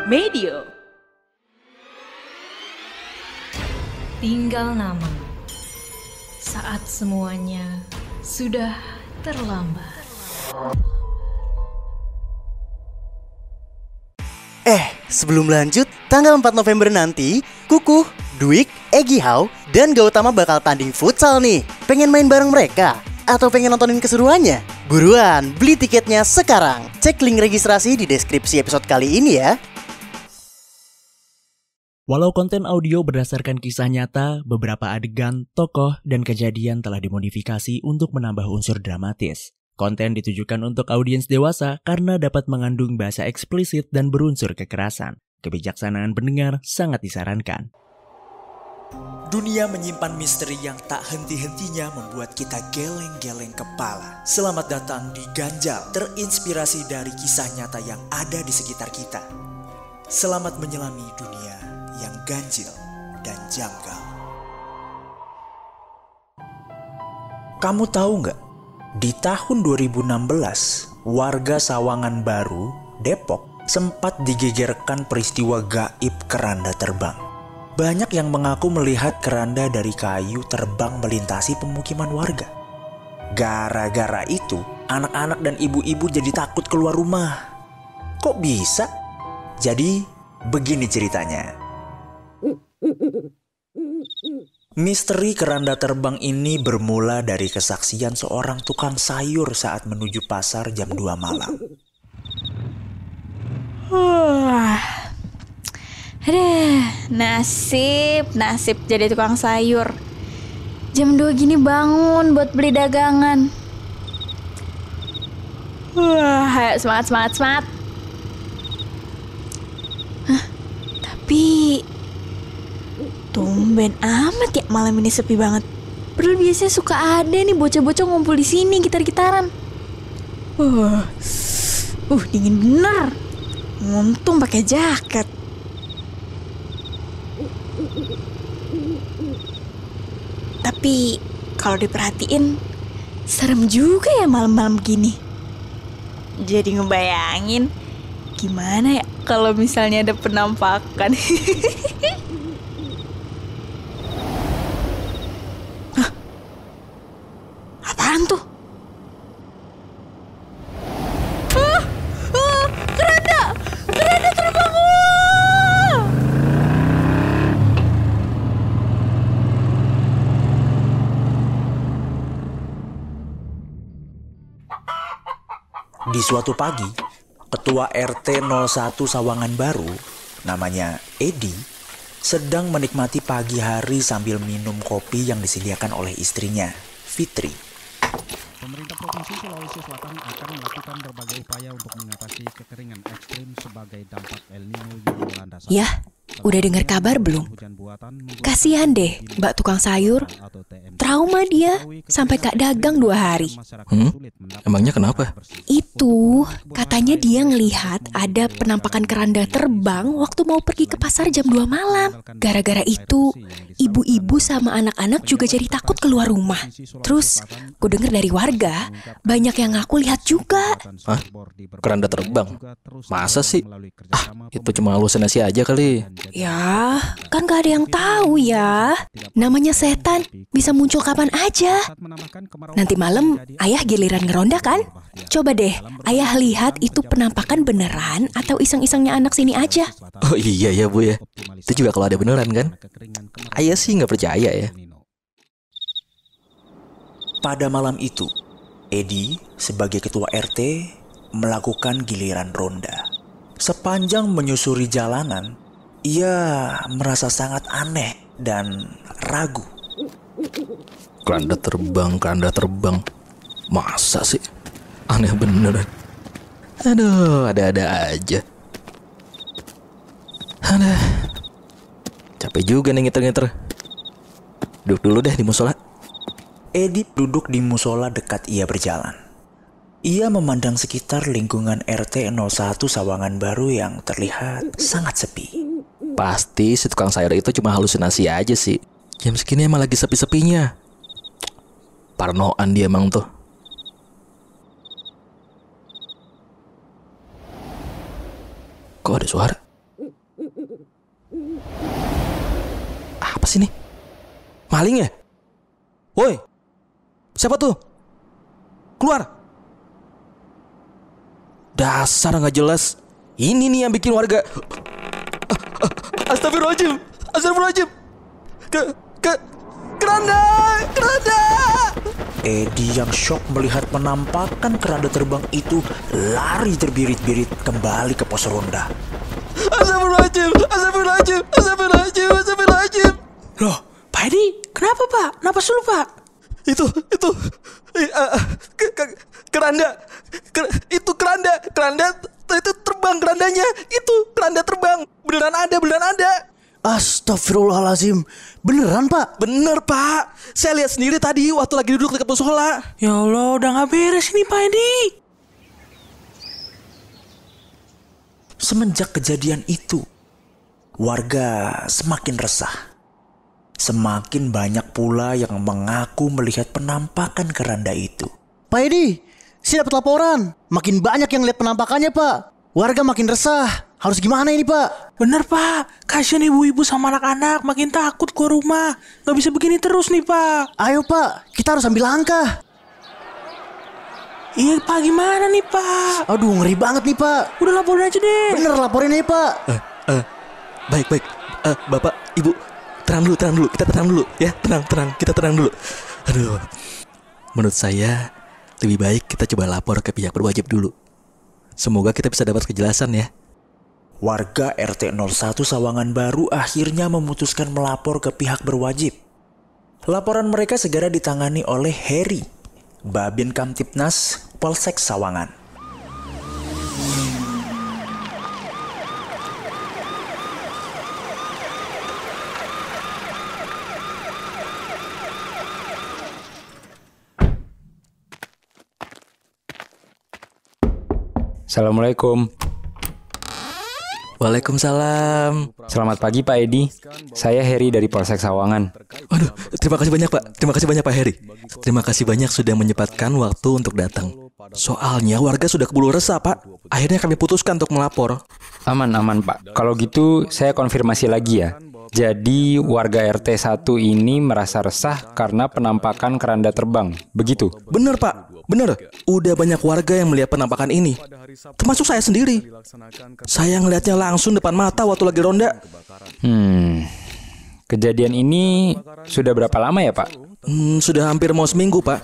Medio. Tinggal nama saat semuanya sudah terlambat. Sebelum lanjut, tanggal 4 November nanti, Kukuh, Dwik, Egy Hau, dan Gautama bakal tanding futsal nih. Pengen main bareng mereka? Atau pengen nontonin keseruannya? Buruan, beli tiketnya sekarang. Cek link registrasi di deskripsi episode kali ini ya. Walau konten audio berdasarkan kisah nyata, beberapa adegan, tokoh, dan kejadian telah dimodifikasi untuk menambah unsur dramatis. Konten ditujukan untuk audiens dewasa karena dapat mengandung bahasa eksplisit dan berunsur kekerasan. Kebijaksanaan pendengar sangat disarankan. Dunia menyimpan misteri yang tak henti-hentinya membuat kita geleng-geleng kepala. Selamat datang di Ganjal, terinspirasi dari kisah nyata yang ada di sekitar kita. Selamat menyelami dunia yang ganjil dan janggal. Kamu tahu nggak? Di tahun 2016, warga Sawangan Baru, Depok, sempat digegerkan peristiwa gaib keranda terbang. Banyak yang mengaku melihat keranda dari kayu terbang melintasi pemukiman warga. Gara-gara itu, anak-anak dan ibu-ibu jadi takut keluar rumah. Kok bisa? Jadi, begini ceritanya. Misteri keranda terbang ini bermula dari kesaksian seorang tukang sayur saat menuju pasar jam 2 malam. Nasib jadi tukang sayur. Jam 2 gini bangun buat beli dagangan. Ayo semangat. Tapi tumben amat ya malam ini sepi banget. Padahal biasanya suka ada nih bocah-bocah ngumpul di sini gitar-gitaran. Dingin bener. Untung pakai jaket. Tapi kalau diperhatiin serem juga ya malam-malam gini. Jadi ngebayangin gimana ya kalau misalnya ada penampakan. Apaan tuh? Keranda terbang. Di suatu pagi, Ketua RT 01 Sawangan Baru, namanya Edi, sedang menikmati pagi hari sambil minum kopi yang disediakan oleh istrinya, Fitri. Pemerintah Provinsi Sulawesi Selatan akan melakukan berbagai upaya untuk mengatasi kekeringan ekstrim sebagai dampak El Nino yang melanda. Ya, udah dengar kabar belum? Kasihan deh Mbak tukang sayur. Trauma dia sampai gak dagang 2 hari. Emangnya kenapa? Itu katanya dia ngelihat ada penampakan keranda terbang waktu mau pergi ke pasar jam 2 malam. Gara-gara itu ibu-ibu sama anak-anak juga jadi takut keluar rumah. Terus gue denger dari warga banyak yang ngaku lihat juga. Hah? Keranda terbang? Masa sih? Itu cuma halusinasi aja kali. Ya, kan gak ada yang tahu ya. Namanya setan bisa muncul kapan aja. Nanti malam ayah giliran ngeronda kan? Coba deh, ayah lihat itu penampakan beneran atau iseng-isengnya anak sini aja. Oh iya ya Bu ya. Itu juga kalau ada beneran kan? Ayah sih nggak percaya ya. Pada malam itu, Edi sebagai ketua RT melakukan giliran ronda. Sepanjang menyusuri jalanan, ia merasa sangat aneh dan ragu. Keranda terbang. Masa sih? Aneh beneran. Aduh, ada-ada aja. Aduh, capek juga nih ngiter-ngiter. Duduk dulu deh di musola. Edi duduk di musola dekat ia berjalan. Ia memandang sekitar lingkungan RT 01 Sawangan Baru yang terlihat sangat sepi. Pasti si tukang sayur itu cuma halusinasi aja sih. Jam segini emang lagi sepi-sepinya. Parnoan dia emang tuh. Kok ada suara? maling ya? Woi, siapa tuh? Keluar! Dasar nggak jelas. Ini nih yang bikin warga. Astagfirullahaladzim. Astagfirullahaladzim. Keranda. Edi yang shock melihat penampakan keranda terbang itu lari terbirit-birit kembali ke pos ronda. Astagfirullahaladzim. Loh, Pak Edi, kenapa Pak? Napas dulu Pak. Itu keranda itu terbang kerandanya. Itu keranda terbang. Beneran ada. Astagfirullahalazim. Beneran, Pak? Bener, Pak. Saya lihat sendiri tadi waktu lagi duduk dekat musola. Ya Allah, udah gak beres nih Pak Edi. Semenjak kejadian itu, warga semakin resah. Semakin banyak pula yang mengaku melihat penampakan keranda itu. Pak Edi, saya dapat laporan. Makin banyak yang lihat penampakannya, Pak. Warga makin resah. Harus gimana ini, Pak? Bener Pak, kasihan ibu-ibu sama anak-anak makin takut keluar rumah. Gak bisa begini terus nih Pak. Ayo, Pak. Kita harus ambil langkah. Iya Pak, gimana nih Pak? Aduh, ngeri banget nih, Pak. Udah laporin aja deh. Bener, laporin aja, Pak. Baik. Bapak, Ibu, tenang dulu. Kita tenang dulu, ya. Tenang. Kita tenang dulu. Aduh. Menurut saya lebih baik kita coba lapor ke pihak berwajib dulu. Semoga kita bisa dapat kejelasan ya. Warga RT 01 Sawangan Baru akhirnya memutuskan melapor ke pihak berwajib. Laporan mereka segera ditangani oleh Heri, Babin Kamtipnas Polsek Sawangan. Assalamualaikum. Waalaikumsalam. Selamat pagi Pak Edi. Saya Heri dari Polsek Sawangan. Aduh, terima kasih banyak Pak. Terima kasih banyak Pak Heri. Terima kasih banyak sudah menyempatkan waktu untuk datang. Soalnya warga sudah keburu resah Pak. Akhirnya kami putuskan untuk melapor. Aman Pak. Kalau gitu saya konfirmasi lagi ya. Jadi warga RT 1 ini merasa resah karena penampakan keranda terbang. Begitu? Bener Pak. Bener. Udah banyak warga yang melihat penampakan ini. Termasuk saya sendiri. Saya ngelihatnya langsung depan mata waktu lagi ronda. Kejadian ini sudah berapa lama ya Pak? Sudah hampir mau seminggu Pak.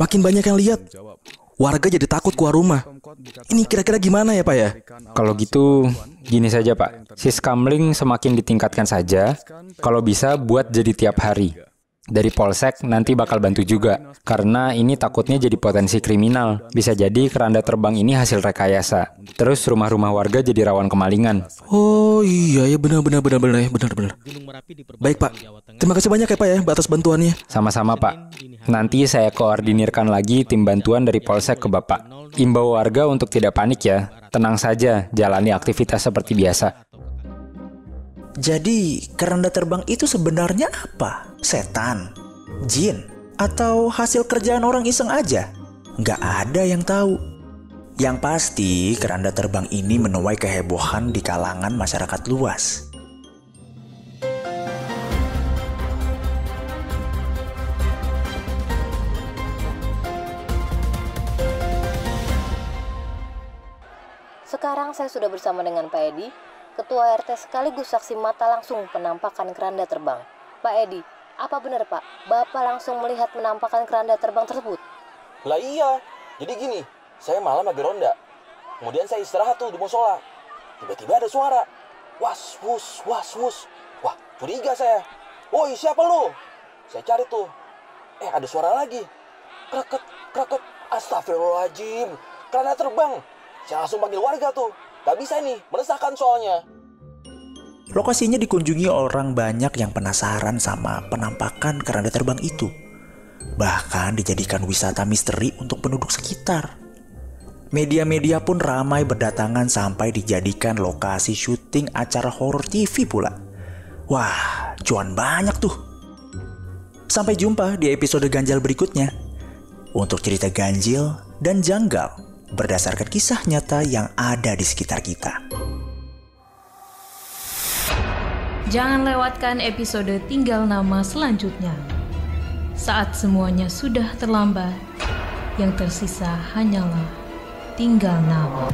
Makin banyak yang lihat. Warga jadi takut keluar rumah. Ini kira-kira gimana ya Pak ya? Kalau gitu gini saja Pak. Siskamling semakin ditingkatkan saja. Kalau bisa buat jadi tiap hari. Dari Polsek nanti bakal bantu juga. Karena ini takutnya jadi potensi kriminal. Bisa jadi keranda terbang ini hasil rekayasa. Terus rumah-rumah warga jadi rawan kemalingan. Oh iya ya benar. Baik Pak. Terima kasih banyak ya Pak ya atas bantuannya. Sama-sama Pak. Nanti saya koordinirkan lagi tim bantuan dari Polsek ke Bapak. Imbau warga untuk tidak panik ya. Tenang saja, jalani aktivitas seperti biasa. Jadi, keranda terbang itu sebenarnya apa? Setan? Jin? Atau hasil kerjaan orang iseng aja? Nggak ada yang tahu. Yang pasti, keranda terbang ini menuai kehebohan di kalangan masyarakat luas. Sekarang saya sudah bersama dengan Pak Edi, Ketua RT sekaligus saksi mata langsung penampakan keranda terbang. Pak Edi, apa benar Pak? Bapak langsung melihat penampakan keranda terbang tersebut? Lah iya, jadi gini, saya malam lagi ronda. Kemudian saya istirahat tuh di musola. Tiba-tiba ada suara. Was, wus. Wah, curiga saya. Woi, siapa lu? Saya cari tuh. Ada suara lagi. Kreket. Astagfirullahaladzim. Keranda terbang. Saya langsung panggil warga tuh. Gak bisa nih, meresahkan soalnya. Lokasinya dikunjungi orang banyak yang penasaran sama penampakan keranda terbang itu. Bahkan dijadikan wisata misteri untuk penduduk sekitar. Media-media pun ramai berdatangan sampai dijadikan lokasi syuting acara horor TV pula. Wah, cuan banyak tuh. Sampai jumpa di episode ganjil berikutnya. Untuk cerita ganjil dan janggal berdasarkan kisah nyata yang ada di sekitar kita. Jangan lewatkan episode Tinggal Nama selanjutnya. Saat semuanya sudah terlambat, yang tersisa hanyalah tinggal nama.